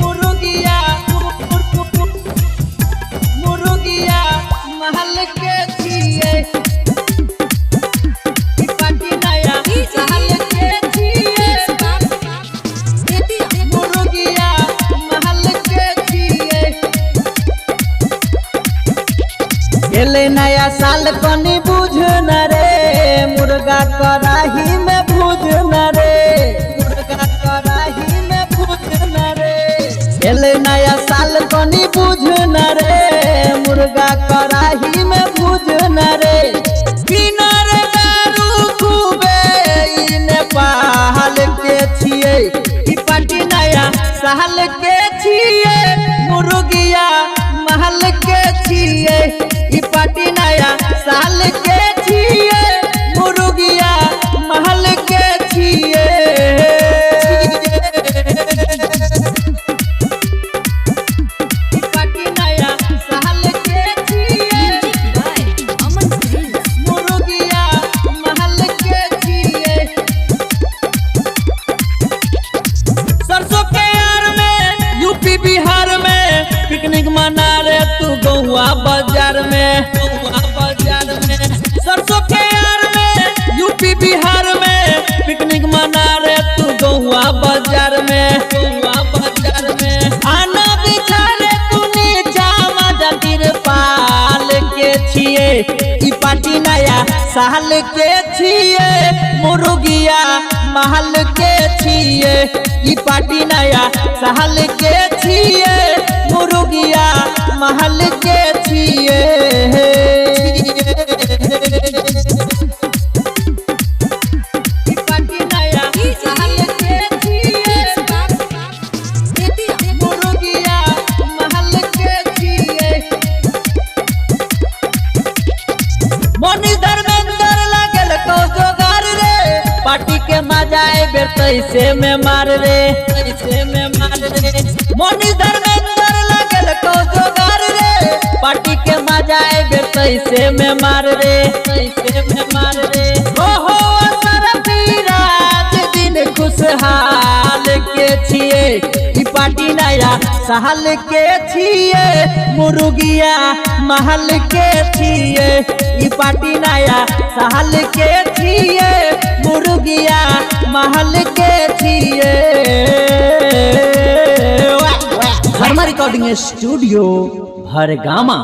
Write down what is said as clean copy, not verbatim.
मुर्गिया मुर्गिया महल के छिए पार्टी नया महल के छिए मुर्गिया महल के छिए एले नया साल कनी बुझ न रे मुर्गा कराही में भूज न रे मुर्गा कराही में भूज न रे एले नया साल कनी बुझ न रे मुर्गा कराही में भूज न रे किनारे दारू खूबे ई नेपाल के छिए ई पार्टी नया साल के छिए मुर्गिया महल के छिए ई पार्टी नया साल के छिए मुर्गिया महल के छिए ई पार्टी नया साल के छिए मुर्गिया महल के छिए सरसों के यार में यूपी बिहार में पिकनिक मना रे तू गौआ बाजार में सरसों के यार में यूपी बिहार में पिकनिक मना रे तू गौआ बाजार में आना बिचारे तू नीचा मजा तिरपाल के छिए ई पार्टी नया साल के छिए मुर्गिया महल के छिए ई पार्टी नया साल के छिए मुर्गिया महल के छिए ई पार्टी नया साल के छिए मुर्गिया महल के छिए मनी धर्मेंद्र लागल को जोगार रे पार्टी के मजा बेर तैसे में मार रे मनी धर्मेंद्र लागल को जोगार रे पार्टी के मजा बेर तैसे में मार रे ओहो सरफिराज दिन खुशहाल के छिए ई पार्टी नया साल के छिए मुर्गिया महल के छिए ई पार्टी नया साल के छिए मुर्गिया महल के छिए धर्मा रिकॉर्डिंग स्टूडियो भरगामा।